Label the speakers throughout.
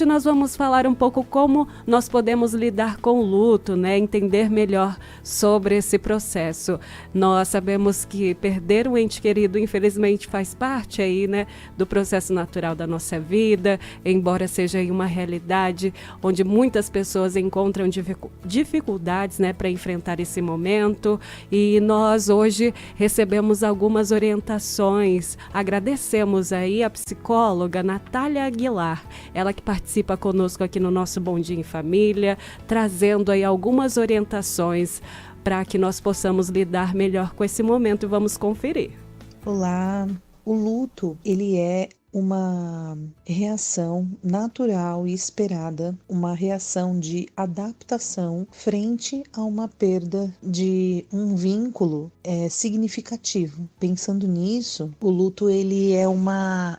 Speaker 1: hoje nós vamos falar um pouco como nós podemos lidar com o luto, né? Entender melhor sobre esse processo. Nós sabemos que perder um ente querido, infelizmente, faz parte aí, né, do processo natural da nossa vida, embora seja aí uma realidade onde muitas pessoas encontram dificuldades, né, para enfrentar esse momento. E nós hoje recebemos algumas orientações. Agradecemos aí a psicóloga Natália Aguilar, ela que participa conosco aqui no nosso Bom Dia em Família, trazendo aí algumas orientações para que nós possamos lidar melhor com esse momento, e vamos conferir.
Speaker 2: Olá, o luto, ele é uma reação natural e esperada, uma reação de adaptação frente a uma perda de um vínculo significativo. Pensando nisso, o luto ele é uma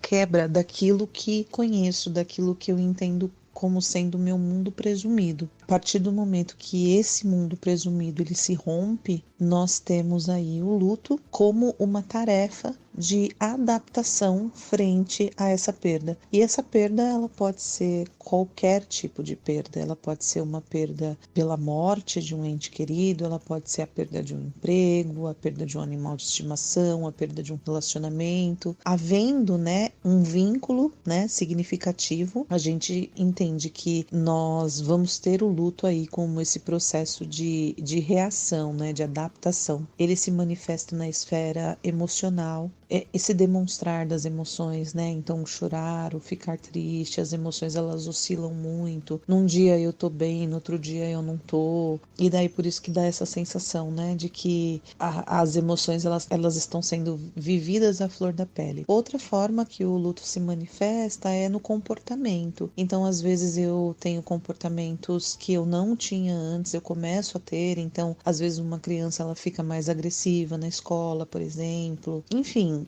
Speaker 2: quebra daquilo que conheço, daquilo que eu entendo como sendo o meu mundo presumido. A partir do momento que esse mundo presumido ele se rompe, nós temos aí o luto como uma tarefa de adaptação frente a essa perda. E essa perda, ela pode ser qualquer tipo de perda. Ela pode ser uma perda pela morte de um ente querido, ela pode ser a perda de um emprego, a perda de um animal de estimação, a perda de um relacionamento. Havendo, né, um vínculo, né, significativo, a gente entende que nós vamos ter o luto aí como esse processo de reação, né, de adaptação. Ele se manifesta na esfera emocional, esse demonstrar das emoções, né? Então, chorar, ou ficar triste, as emoções elas oscilam muito. Num dia eu tô bem, no outro dia eu não tô. E daí por isso que dá essa sensação, né? De que as emoções elas estão sendo vividas à flor da pele. Outra forma que o luto se manifesta é no comportamento. Então, às vezes eu tenho comportamentos que eu não tinha antes, eu começo a ter. Então, às vezes uma criança ela fica mais agressiva na escola, por exemplo. Enfim,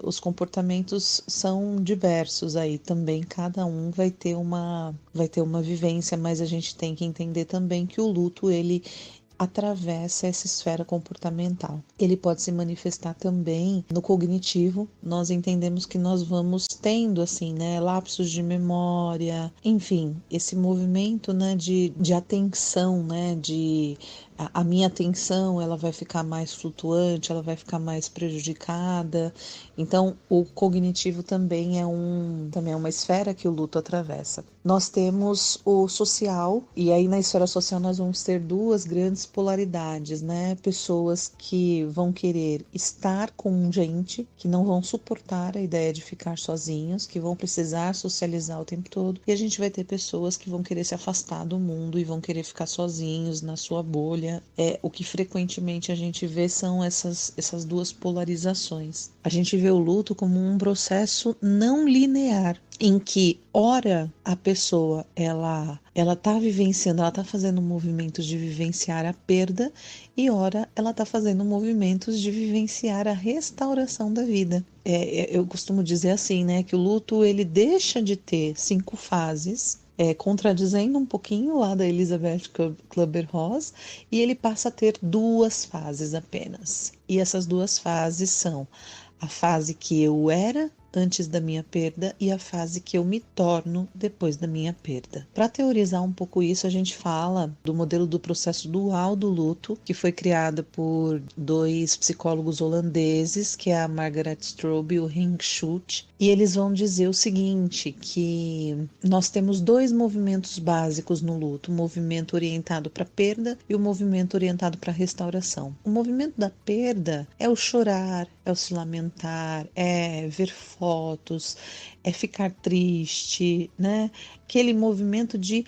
Speaker 2: os comportamentos são diversos aí também, cada um vai ter uma vivência, mas a gente tem que entender também que o luto ele atravessa essa esfera comportamental. Ele pode se manifestar também no cognitivo. Nós entendemos que nós vamos tendo assim, né, lapsos de memória, enfim, esse movimento, né, de atenção, né, a minha atenção ela vai ficar mais flutuante, ela vai ficar mais prejudicada. Então, o cognitivo também é uma esfera que o luto atravessa. Nós temos o social, e aí na esfera social nós vamos ter duas grandes polaridades, né? Pessoas que vão querer estar com gente, que não vão suportar a ideia de ficar sozinhos, que vão precisar socializar o tempo todo, e a gente vai ter pessoas que vão querer se afastar do mundo e vão querer ficar sozinhos na sua bolha. O que frequentemente a gente vê são essas duas polarizações. A gente vê o luto como um processo não linear, em que ora a pessoa ela está vivenciando, ela está fazendo movimentos de vivenciar a perda, e ora ela está fazendo movimentos de vivenciar a restauração da vida. Eu costumo dizer assim, né, que o luto ele deixa de ter 5 fases, contradizendo um pouquinho lá da Elizabeth Kübler-Ross, e ele passa a ter 2 fases apenas. E essas 2 fases são a fase que eu era antes da minha perda e a fase que eu me torno depois da minha perda. Para teorizar um pouco isso, a gente fala do modelo do processo dual do luto, que foi criado por 2 psicólogos holandeses, que é a Margaret Stroop e o Henk Schut, e eles vão dizer o seguinte, que nós temos 2 movimentos básicos no luto, o movimento orientado para a perda e o movimento orientado para a restauração. O movimento da perda é o chorar, é o se lamentar, é ver fotos, é ficar triste, né? Aquele movimento de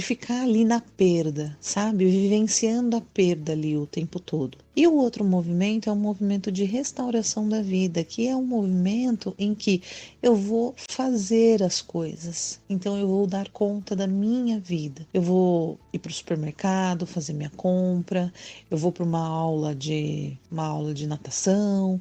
Speaker 2: ficar ali na perda, sabe? Vivenciando a perda ali o tempo todo. E o outro movimento é um movimento de restauração da vida, que é um movimento em que eu vou fazer as coisas. Então eu vou dar conta da minha vida. Eu vou ir para o supermercado, fazer minha compra, eu vou para uma aula de natação.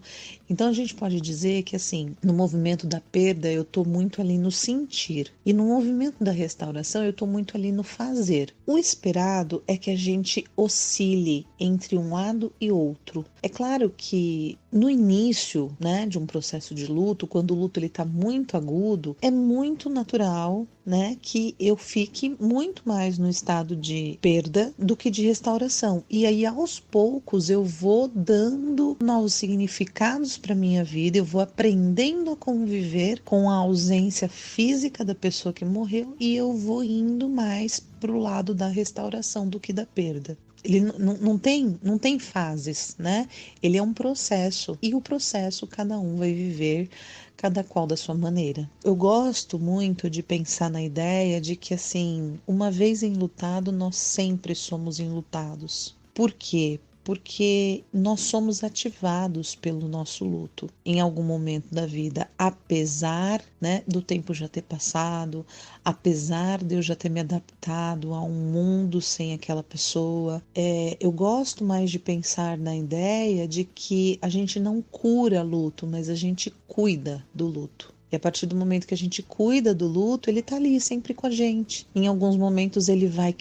Speaker 2: Então a gente pode dizer que assim, no movimento da perda eu estou muito ali no sentir, e no movimento da restauração eu estou muito ali no fazer. O esperado é que a gente oscile entre um lado e que outro. É claro que no início, né, de um processo de luto, quando o luto ele está muito agudo, é muito natural, né, que eu fique muito mais no estado de perda do que de restauração. E aí, aos poucos, eu vou dando novos significados para minha vida, eu vou aprendendo a conviver com a ausência física da pessoa que morreu e eu vou indo mais para o lado da restauração do que da perda. Ele não tem fases, né? Ele é um processo e o processo cada um vai viver cada qual da sua maneira. Eu gosto muito de pensar na ideia de que, assim, uma vez enlutado, nós sempre somos enlutados. Por quê? Porque nós somos ativados pelo nosso luto em algum momento da vida, apesar, né, do tempo já ter passado, apesar de eu já ter me adaptado a um mundo sem aquela pessoa. Eu gosto mais de pensar na ideia de que a gente não cura luto, mas a gente cuida do luto. E a partir do momento que a gente cuida do luto, ele tá ali sempre com a gente. Em alguns momentos ele vai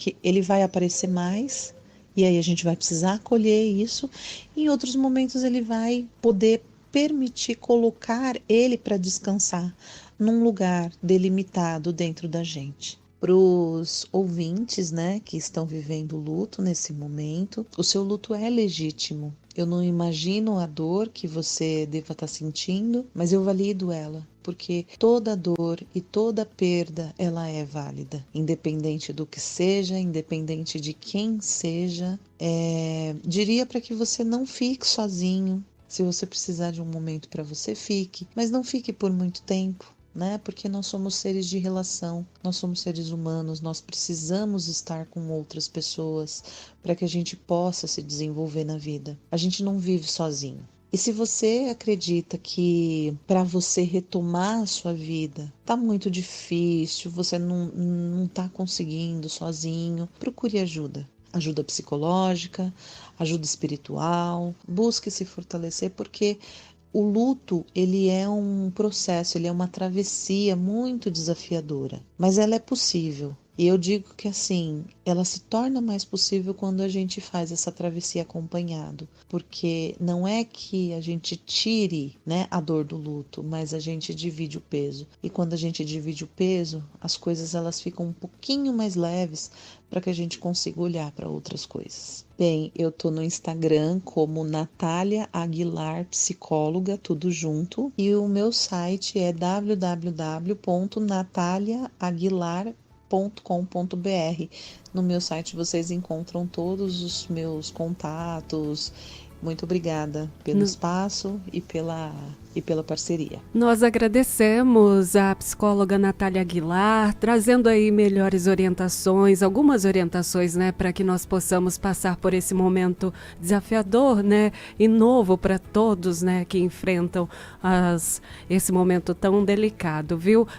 Speaker 2: aparecer mais, e aí a gente vai precisar acolher isso. Em outros momentos ele vai poder permitir colocar ele para descansar num lugar delimitado dentro da gente. Para os ouvintes, né, que estão vivendo luto nesse momento, o seu luto é legítimo. Eu não imagino a dor que você deva estar sentindo, mas eu valido ela, porque toda dor e toda perda, ela é válida, independente do que seja, independente de quem seja. Diria para que você não fique sozinho. Se você precisar de um momento para você, fique, mas não fique por muito tempo. Né? Porque nós somos seres de relação, nós somos seres humanos, nós precisamos estar com outras pessoas para que a gente possa se desenvolver na vida. A gente não vive sozinho. E se você acredita que para você retomar a sua vida tá muito difícil, você não está conseguindo sozinho, procure ajuda. Ajuda psicológica, ajuda espiritual, busque se fortalecer, porque o luto, ele é um processo, ele é uma travessia muito desafiadora, mas ela é possível. E eu digo que assim, ela se torna mais possível quando a gente faz essa travessia acompanhado, porque não é que a gente tire, né, a dor do luto, mas a gente divide o peso. E quando a gente divide o peso, as coisas elas ficam um pouquinho mais leves para que a gente consiga olhar para outras coisas. Bem, eu tô no Instagram como Natália Aguilar Psicóloga, tudo junto, e o meu site é www.nataliaaguilar.com.br. No meu site vocês encontram todos os meus contatos. Muito obrigada pelo espaço e pela parceria.
Speaker 1: Nós agradecemos a psicóloga Natália Aguilar, trazendo aí melhores orientações, algumas orientações, né, para que nós possamos passar por esse momento desafiador, né, e novo para todos, né, que enfrentam esse momento tão delicado, viu?